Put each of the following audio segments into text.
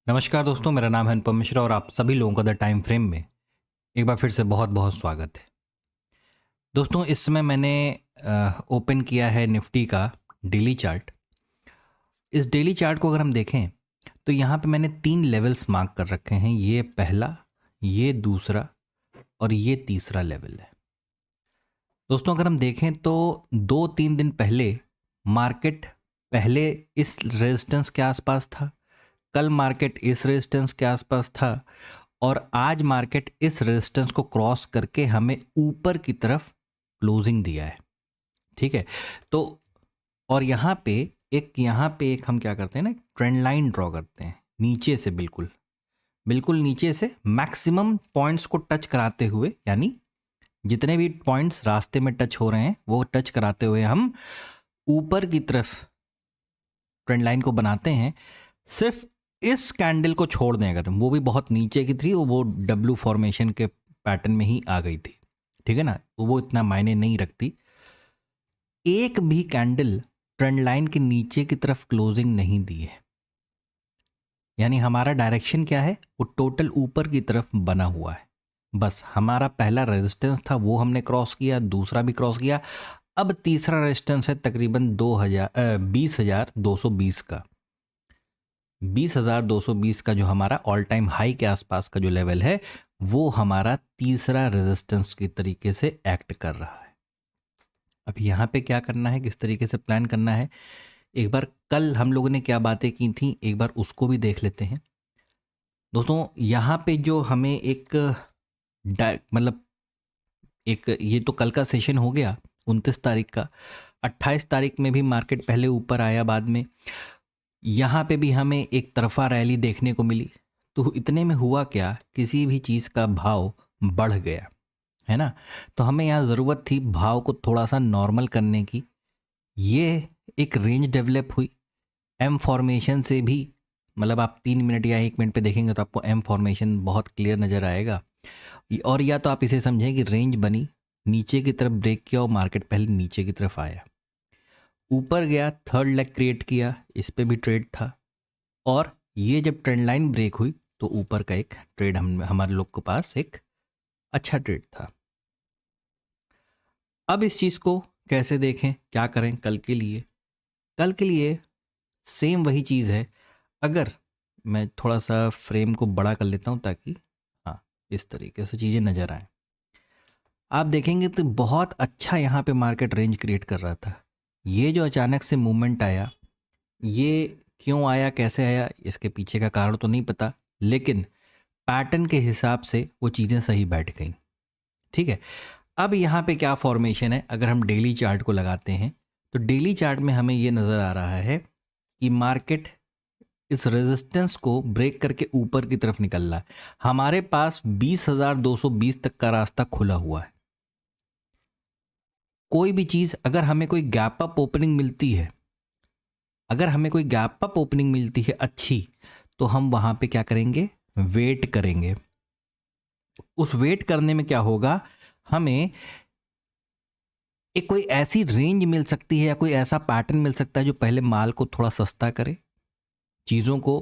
नमस्कार दोस्तों, मेरा नाम है अनुपम मिश्रा और आप सभी लोगों का द टाइम फ्रेम में एक बार फिर से बहुत बहुत स्वागत है। दोस्तों, इस समय मैंने ओपन किया है निफ्टी का डेली चार्ट। इस डेली चार्ट को अगर हम देखें तो यहाँ पे मैंने 3 लेवल्स मार्क कर रखे हैं। ये पहला, ये दूसरा और ये तीसरा लेवल है। दोस्तों, अगर हम देखें तो 2-3 दिन पहले मार्केट पहले इस रेजिस्टेंस के आसपास था, कल मार्केट इस रेजिस्टेंस के आसपास था और आज मार्केट इस रेजिस्टेंस को क्रॉस करके हमें ऊपर की तरफ क्लोजिंग दिया है। ठीक है, तो और यहाँ पे एक हम क्या करते हैं ना, ट्रेंड लाइन ड्रॉ करते हैं नीचे से, बिल्कुल बिल्कुल नीचे से मैक्सिमम पॉइंट्स को टच कराते हुए, यानी जितने भी पॉइंट्स रास्ते में टच हो रहे हैं वो टच कराते हुए हम ऊपर की तरफ ट्रेंड लाइन को बनाते हैं। सिर्फ इस कैंडल को छोड़ दें अगर, वो भी बहुत नीचे की थी, वो डब्ल्यू फॉर्मेशन के पैटर्न में ही आ गई थी, ठीक है ना, तो वो इतना मायने नहीं रखती। एक भी कैंडल ट्रेंड लाइन के नीचे की तरफ क्लोजिंग नहीं दी है, यानी हमारा डायरेक्शन क्या है, वो टोटल ऊपर की तरफ बना हुआ है। बस हमारा पहला रेजिस्टेंस था वो हमने क्रॉस किया, दूसरा भी क्रॉस किया, अब तीसरा रेजिस्टेंस है तकरीबन 20,220 का। 20,220 का जो हमारा ऑल टाइम हाई के आसपास का जो लेवल है, वो हमारा तीसरा रेजिस्टेंस की तरीके से एक्ट कर रहा है। अब यहाँ पे क्या करना है, किस तरीके से प्लान करना है, एक बार कल हम लोगों ने क्या बातें की थी एक बार उसको भी देख लेते हैं। दोस्तों, यहाँ पे जो हमें एक मतलब एक, ये तो कल का सेशन हो गया 29 तारीख का। 28 तारीख में भी मार्केट पहले ऊपर आया, बाद में यहाँ पे भी हमें एक तरफा रैली देखने को मिली। तो इतने में हुआ क्या, किसी भी चीज़ का भाव बढ़ गया है ना, तो हमें यहाँ ज़रूरत थी भाव को थोड़ा सा नॉर्मल करने की। ये एक रेंज डेवलप हुई एम फॉर्मेशन से भी, मतलब आप 3 मिनट या 1 मिनट पे देखेंगे तो आपको एम फॉर्मेशन बहुत क्लियर नज़र आएगा। और या तो आप इसे समझें कि रेंज बनी, नीचे की तरफ ब्रेक किया और मार्केट पहले नीचे की तरफ आया, ऊपर गया, थर्ड लेग क्रिएट किया, इस पे भी ट्रेड था, और ये जब ट्रेंड लाइन ब्रेक हुई तो ऊपर का एक ट्रेड हमारे लोग के पास एक अच्छा ट्रेड था। अब इस चीज़ को कैसे देखें, क्या करें कल के लिए? कल के लिए सेम वही चीज़ है। अगर मैं थोड़ा सा फ्रेम को बड़ा कर लेता हूँ ताकि हाँ इस तरीके से चीज़ें नज़र आएँ, आप देखेंगे तो बहुत अच्छा यहाँ पे मार्केट रेंज क्रिएट कर रहा था। ये जो अचानक से मूवमेंट आया, ये क्यों आया, कैसे आया, इसके पीछे का कारण तो नहीं पता, लेकिन पैटर्न के हिसाब से वो चीज़ें सही बैठ गई। ठीक है, अब यहाँ पे क्या फॉर्मेशन है, अगर हम डेली चार्ट को लगाते हैं तो डेली चार्ट में हमें ये नज़र आ रहा है कि मार्केट इस रेजिस्टेंस को ब्रेक करके ऊपर की तरफ निकल रहा है। हमारे पास 20,220 तक का रास्ता खुला हुआ है। कोई भी चीज़, अगर हमें कोई गैप अप ओपनिंग मिलती है, अगर हमें कोई गैप अप ओपनिंग मिलती है अच्छी, तो हम वहाँ पे क्या करेंगे, वेट करेंगे। उस वेट करने में क्या होगा, हमें एक कोई ऐसी रेंज मिल सकती है या कोई ऐसा पैटर्न मिल सकता है जो पहले माल को थोड़ा सस्ता करे, चीज़ों को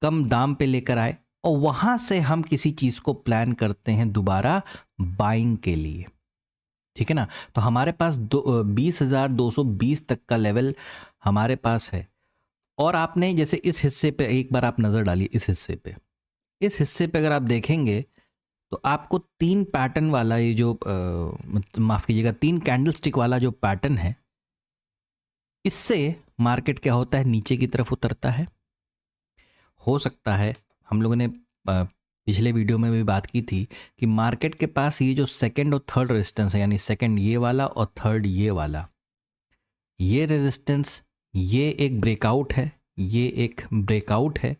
कम दाम पे लेकर आए, और वहाँ से हम किसी चीज़ को प्लान करते हैं दोबारा बाइंग के लिए। ठीक है ना, तो हमारे पास 20,220 तक का लेवल हमारे पास है। और आपने जैसे इस हिस्से पे एक बार आप नज़र डालिए, इस हिस्से पे अगर आप देखेंगे तो आपको 3 पैटर्न वाला ये जो माफ़ कीजिएगा, 3 कैंडल स्टिक वाला जो पैटर्न है, इससे मार्केट क्या होता है, नीचे की तरफ उतरता है। हो सकता है, हम लोगों ने पिछले वीडियो में भी बात की थी कि मार्केट के पास ये जो सेकंड और थर्ड रेजिस्टेंस है, यानी सेकंड ये वाला और थर्ड ये वाला, ये रेजिस्टेंस, ये एक ब्रेकआउट है, ये एक ब्रेकआउट है।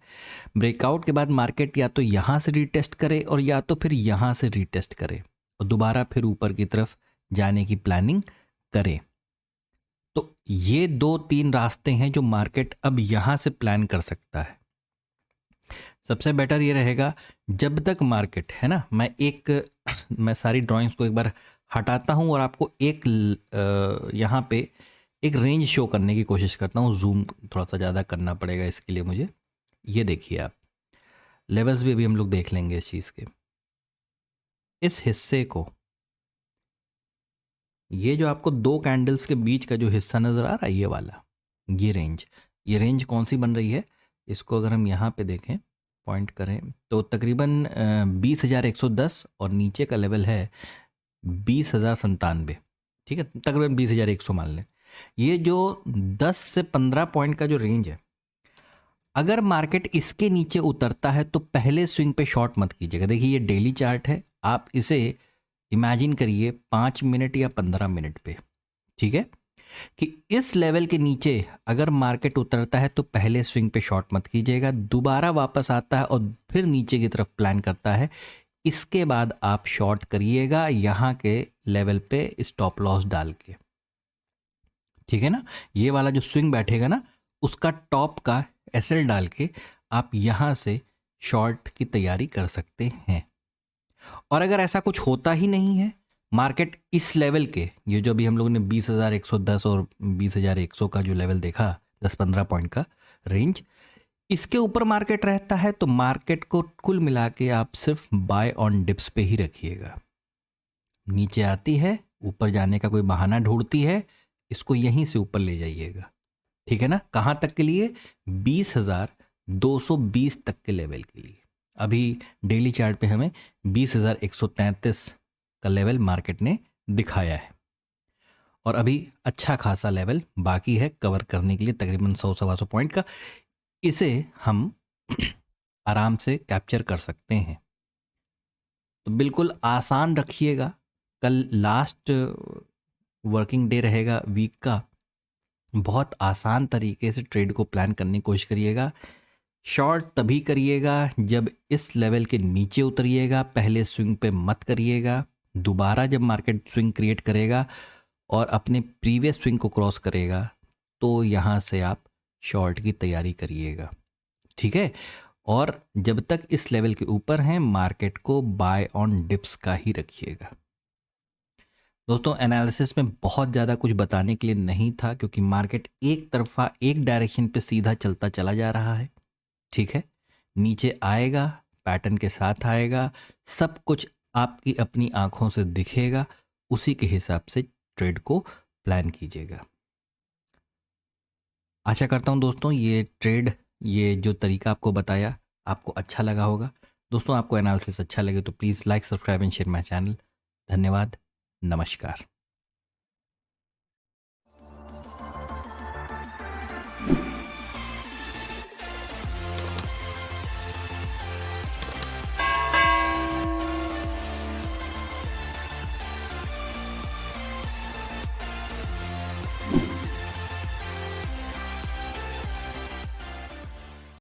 ब्रेकआउट के बाद मार्केट या तो यहाँ से रीटेस्ट करे और या तो फिर यहाँ से रीटेस्ट करे और दोबारा फिर ऊपर की तरफ जाने की प्लानिंग करे। तो ये 2-3 रास्ते हैं जो मार्केट अब यहाँ से प्लान कर सकता है। सबसे बेटर ये रहेगा, जब तक मार्केट है ना, मैं सारी ड्राइंग्स को एक बार हटाता हूँ और आपको एक यहाँ पे एक रेंज शो करने की कोशिश करता हूँ। जूम थोड़ा सा ज़्यादा करना पड़ेगा इसके लिए मुझे। ये देखिए आप, लेवल्स भी अभी हम लोग देख लेंगे इस चीज़ के। इस हिस्से को, ये जो आपको दो कैंडल्स के बीच का जो हिस्सा नज़र आ रहा है, ये वाला, ये रेंज कौन सी बन रही है, इसको अगर हम यहाँ पे देखें, पॉइंट करें, तो तकरीबन 20,110 और नीचे का लेवल है 20,097। ठीक है, तकरीबन 20,100 मान लें। ये जो 10 से 15 पॉइंट का जो रेंज है, अगर मार्केट इसके नीचे उतरता है तो पहले स्विंग पे शॉर्ट मत कीजिएगा। देखिए ये डेली चार्ट है, आप इसे इमेजिन करिए 5 मिनट या 15 मिनट पे, ठीक है, कि इस लेवल के नीचे अगर मार्केट उतरता है तो पहले स्विंग पे शॉर्ट मत कीजिएगा, दोबारा वापस आता है और फिर नीचे की तरफ प्लान करता है, इसके बाद आप शॉर्ट करिएगा यहाँ के लेवल पे स्टॉप लॉस डाल के। ठीक है ना, ये वाला जो स्विंग बैठेगा ना, उसका टॉप का एसएल डाल के आप यहाँ से शॉर्ट की तैयारी कर सकते हैं। और अगर ऐसा कुछ होता ही नहीं है, मार्केट इस लेवल के, ये जो अभी हम लोगों ने 20,110 और 20,100 का जो लेवल देखा, 10-15 पॉइंट का रेंज, इसके ऊपर मार्केट रहता है, तो मार्केट को कुल मिला के आप सिर्फ बाय ऑन डिप्स पे ही रखिएगा। नीचे आती है, ऊपर जाने का कोई बहाना ढूंढती है, इसको यहीं से ऊपर ले जाइएगा। ठीक है ना, कहाँ तक के लिए, 20,220 तक के लेवल के लिए। अभी डेली चार्ट पे हमें 20,133 का लेवल मार्केट ने दिखाया है, और अभी अच्छा खासा लेवल बाकी है कवर करने के लिए, तकरीबन 100-125 पॉइंट का। इसे हम आराम से कैप्चर कर सकते हैं। तो बिल्कुल आसान रखिएगा। कल लास्ट वर्किंग डे रहेगा वीक का, बहुत आसान तरीके से ट्रेड को प्लान करने की कोशिश करिएगा। शॉर्ट तभी करिएगा जब इस लेवल के नीचे उतरिएगा, पहले स्विंग पे मत करिएगा। दोबारा जब मार्केट स्विंग क्रिएट करेगा और अपने प्रीवियस स्विंग को क्रॉस करेगा, तो यहाँ से आप शॉर्ट की तैयारी करिएगा। ठीक है, और जब तक इस लेवल के ऊपर हैं, मार्केट को बाय ऑन डिप्स का ही रखिएगा। दोस्तों, एनालिसिस में बहुत ज़्यादा कुछ बताने के लिए नहीं था, क्योंकि मार्केट एक तरफा एक डायरेक्शन पे सीधा चलता चला जा रहा है। ठीक है, नीचे आएगा, पैटर्न के साथ आएगा, सब कुछ आपकी अपनी आंखों से दिखेगा, उसी के हिसाब से ट्रेड को प्लान कीजिएगा। आशा करता हूं दोस्तों, ये जो तरीका आपको बताया आपको अच्छा लगा होगा। दोस्तों, आपको एनालिसिस अच्छा लगे तो please like, subscribe and share my channel. धन्यवाद, नमस्कार।